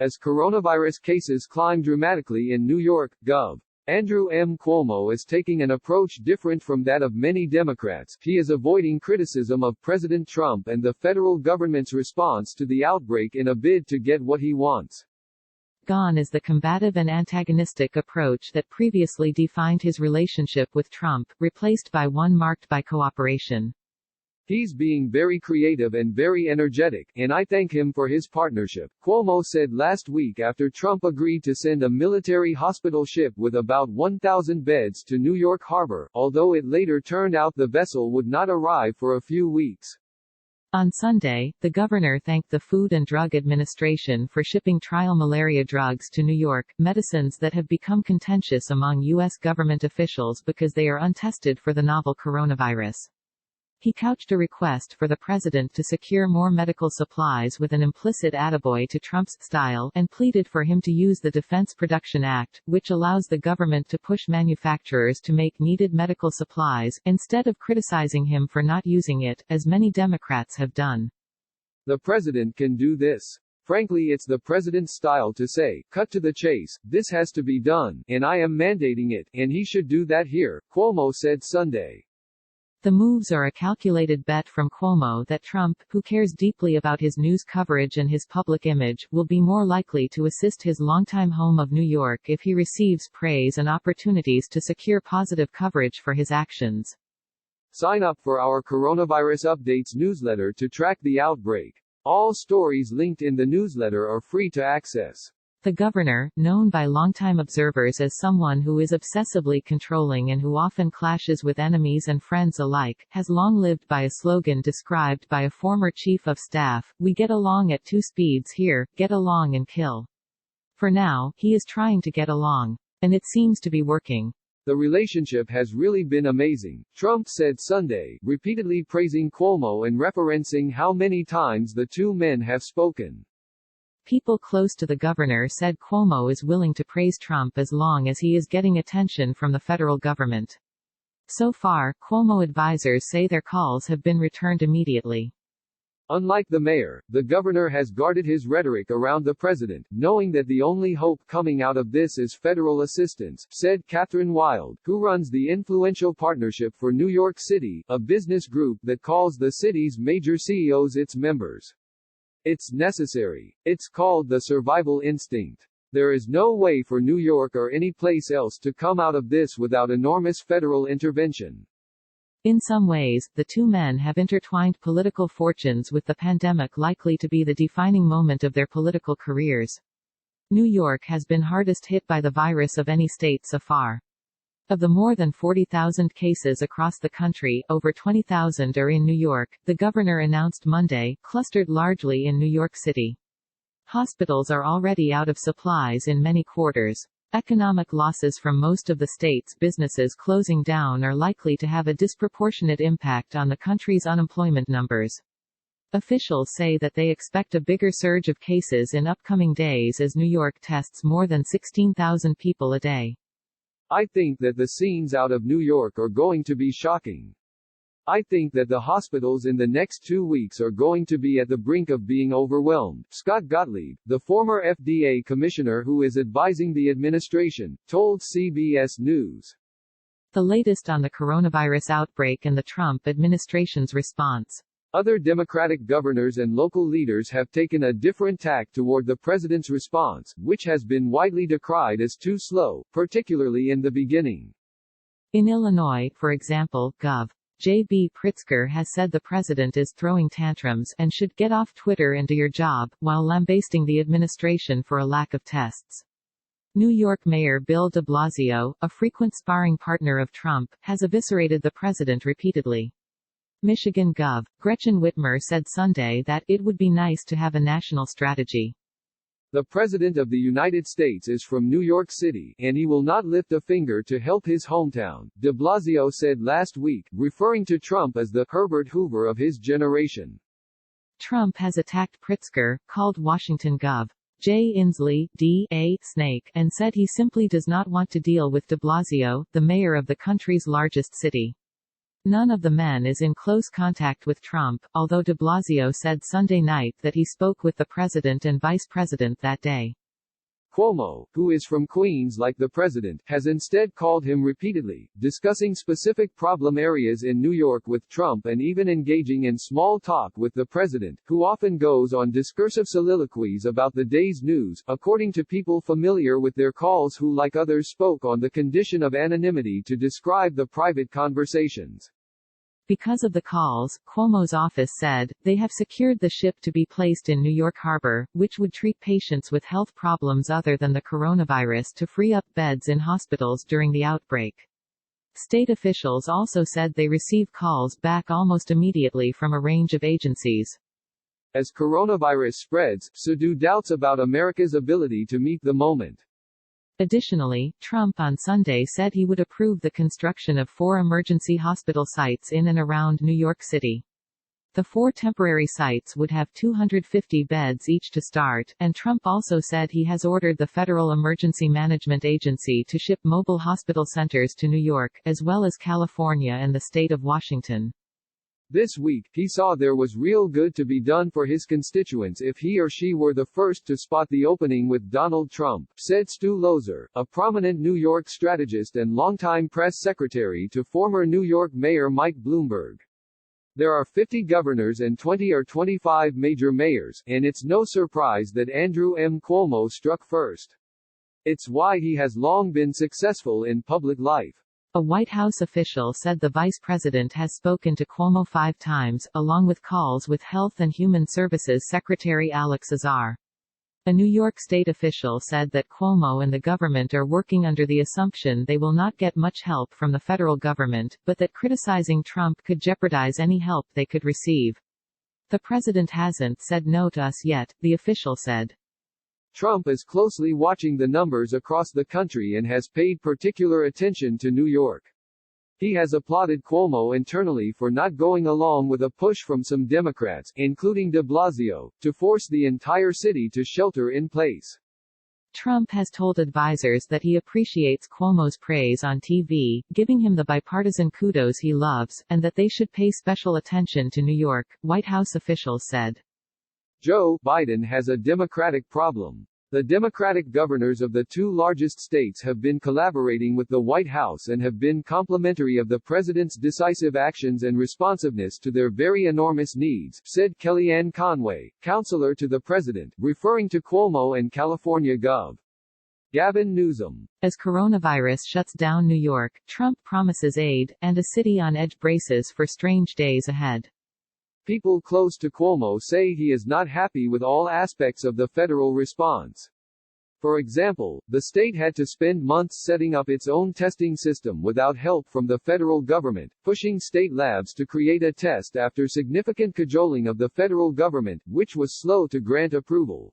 As coronavirus cases climb dramatically in New York, Gov. Andrew M. Cuomo is taking an approach different from that of many Democrats. He is avoiding criticism of President Trump and the federal government's response to the outbreak in a bid to get what he wants. Gone is the combative and antagonistic approach that previously defined his relationship with Trump, replaced by one marked by cooperation. He's being very creative and very energetic, and I thank him for his partnership, Cuomo said last week after Trump agreed to send a military hospital ship with about 1,000 beds to New York Harbor, although it later turned out the vessel would not arrive for a few weeks. On Sunday, the governor thanked the Food and Drug Administration for shipping trial malaria drugs to New York, medicines that have become contentious among U.S. government officials because they are untested for the novel coronavirus. He couched a request for the president to secure more medical supplies with an implicit attaboy to Trump's style, and pleaded for him to use the Defense Production Act, which allows the government to push manufacturers to make needed medical supplies, instead of criticizing him for not using it, as many Democrats have done. The president can do this. Frankly, it's the president's style to say, cut to the chase, this has to be done, and I am mandating it, and he should do that here, Cuomo said Sunday. The moves are a calculated bet from Cuomo that Trump, who cares deeply about his news coverage and his public image, will be more likely to assist his longtime home of New York if he receives praise and opportunities to secure positive coverage for his actions. Sign up for our Coronavirus Updates newsletter to track the outbreak. All stories linked in the newsletter are free to access. The governor, known by longtime observers as someone who is obsessively controlling and who often clashes with enemies and friends alike, has long lived by a slogan described by a former chief of staff: "We get along at 2 speeds here, get along and kill." For now, he is trying to get along. And it seems to be working. The relationship has really been amazing, Trump said Sunday, repeatedly praising Cuomo and referencing how many times the two men have spoken. People close to the governor said Cuomo is willing to praise Trump as long as he is getting attention from the federal government. So far, Cuomo advisors say their calls have been returned immediately. Unlike the mayor, the governor has guarded his rhetoric around the president, knowing that the only hope coming out of this is federal assistance, said Catherine Wild, who runs the influential Partnership for New York City, a business group that calls the city's major CEOs its members. It's necessary. It's called the survival instinct. There is no way for New York or any place else to come out of this without enormous federal intervention. In some ways, the two men have intertwined political fortunes, with the pandemic likely to be the defining moment of their political careers. New York has been hardest hit by the virus of any state so far. Of the more than 40,000 cases across the country, over 20,000 are in New York, the governor announced Monday, clustered largely in New York City. Hospitals are already out of supplies in many quarters. Economic losses from most of the state's businesses closing down are likely to have a disproportionate impact on the country's unemployment numbers. Officials say that they expect a bigger surge of cases in upcoming days as New York tests more than 16,000 people a day. I think that the scenes out of New York are going to be shocking. I think that the hospitals in the next 2 weeks are going to be at the brink of being overwhelmed, Scott Gottlieb, the former FDA commissioner who is advising the administration, told CBS News. The latest on the coronavirus outbreak and the Trump administration's response. Other Democratic governors and local leaders have taken a different tack toward the president's response, which has been widely decried as too slow, particularly in the beginning. In Illinois, for example, Gov. J.B. Pritzker has said the president is throwing tantrums and should get off Twitter and do your job, while lambasting the administration for a lack of tests. New York Mayor Bill de Blasio, a frequent sparring partner of Trump, has eviscerated the president repeatedly. Michigan Gov. Gretchen Whitmer said Sunday that it would be nice to have a national strategy. The President of the United States is from New York City, and he will not lift a finger to help his hometown, de Blasio said last week, referring to Trump as the Herbert Hoover of his generation. Trump has attacked Pritzker, called Washington Gov. Jay Inslee, D.A. snake, and said he simply does not want to deal with de Blasio, the mayor of the country's largest city. None of the men is in close contact with Trump, although de Blasio said Sunday night that he spoke with the president and vice president that day. Cuomo, who is from Queens like the president, has instead called him repeatedly, discussing specific problem areas in New York with Trump and even engaging in small talk with the president, who often goes on discursive soliloquies about the day's news, according to people familiar with their calls who like others spoke on the condition of anonymity to describe the private conversations. Because of the calls, Cuomo's office said, they have secured the ship to be placed in New York Harbor, which would treat patients with health problems other than the coronavirus to free up beds in hospitals during the outbreak. State officials also said they receive calls back almost immediately from a range of agencies. As coronavirus spreads, so do doubts about America's ability to meet the moment. Additionally, Trump on Sunday said he would approve the construction of 4 emergency hospital sites in and around New York City. The 4 temporary sites would have 250 beds each to start, and Trump also said he has ordered the Federal Emergency Management Agency to ship mobile hospital centers to New York, as well as California and the state of Washington. This week, he saw there was real good to be done for his constituents if he or she were the first to spot the opening with Donald Trump, said Stu Loeser, a prominent New York strategist and longtime press secretary to former New York Mayor Mike Bloomberg. There are 50 governors and 20 or 25 major mayors, and it's no surprise that Andrew M. Cuomo struck first. It's why he has long been successful in public life. A White House official said the vice president has spoken to Cuomo 5 times, along with calls with Health and Human Services Secretary Alex Azar. A New York state official said that Cuomo and the government are working under the assumption they will not get much help from the federal government, but that criticizing Trump could jeopardize any help they could receive. The president hasn't said no to us yet, the official said. Trump is closely watching the numbers across the country and has paid particular attention to New York. He has applauded Cuomo internally for not going along with a push from some Democrats, including de Blasio, to force the entire city to shelter in place. Trump has told advisers that he appreciates Cuomo's praise on TV, giving him the bipartisan kudos he loves, and that they should pay special attention to New York, White House officials said. Joe Biden has a Democratic problem. The Democratic governors of the 2 largest states have been collaborating with the White House and have been complimentary of the president's decisive actions and responsiveness to their very enormous needs, said Kellyanne Conway, counselor to the president, referring to Cuomo and California Gov. Gavin Newsom. As coronavirus shuts down New York, Trump promises aid, and a city on edge braces for strange days ahead. People close to Cuomo say he is not happy with all aspects of the federal response. For example, the state had to spend months setting up its own testing system without help from the federal government, pushing state labs to create a test after significant cajoling of the federal government, which was slow to grant approval.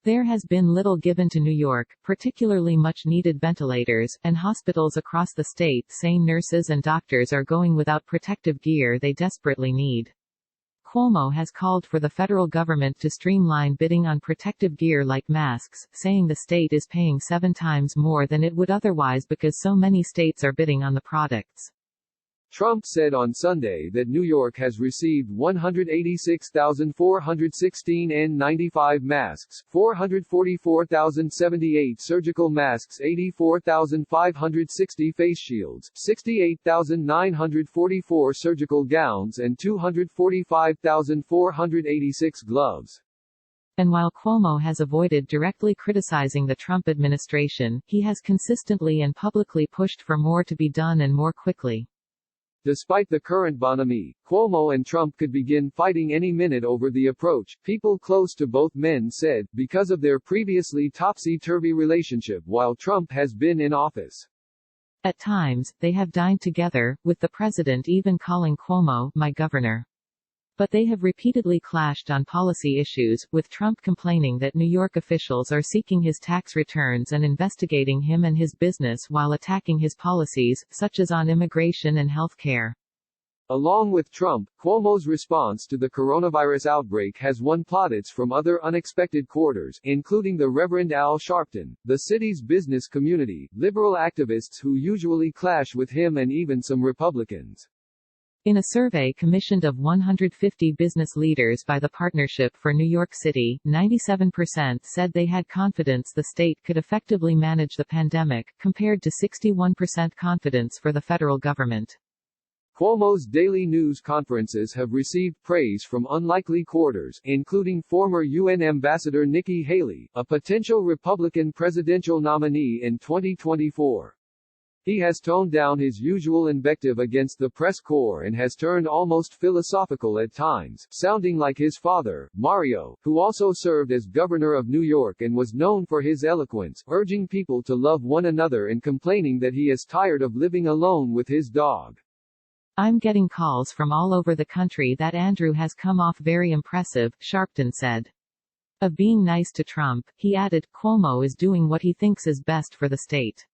There has been little given to New York, particularly much-needed ventilators, and hospitals across the state say nurses and doctors are going without protective gear they desperately need. Cuomo has called for the federal government to streamline bidding on protective gear like masks, saying the state is paying 7 times more than it would otherwise because so many states are bidding on the products. Trump said on Sunday that New York has received 186,416 N95 masks, 444,078 surgical masks, 84,560 face shields, 68,944 surgical gowns and 245,486 gloves. And while Cuomo has avoided directly criticizing the Trump administration, he has consistently and publicly pushed for more to be done and more quickly. Despite the current bonhomie, Cuomo and Trump could begin fighting any minute over the approach, people close to both men said, because of their previously topsy-turvy relationship while Trump has been in office. At times, they have dined together, with the president even calling Cuomo, my governor. But they have repeatedly clashed on policy issues, with Trump complaining that New York officials are seeking his tax returns and investigating him and his business while attacking his policies, such as on immigration and health care. Along with Trump, Cuomo's response to the coronavirus outbreak has won plaudits from other unexpected quarters, including the Reverend Al Sharpton, the city's business community, liberal activists who usually clash with him and even some Republicans. In a survey commissioned of 150 business leaders by the Partnership for New York City, 97% said they had confidence the state could effectively manage the pandemic, compared to 61% confidence for the federal government. Cuomo's daily news conferences have received praise from unlikely quarters, including former UN Ambassador Nikki Haley, a potential Republican presidential nominee in 2024. He has toned down his usual invective against the press corps and has turned almost philosophical at times, sounding like his father, Mario, who also served as governor of New York and was known for his eloquence, urging people to love one another and complaining that he is tired of living alone with his dog. I'm getting calls from all over the country that Andrew has come off very impressive, Sharpton said. Of being nice to Trump, he added, Cuomo is doing what he thinks is best for the state.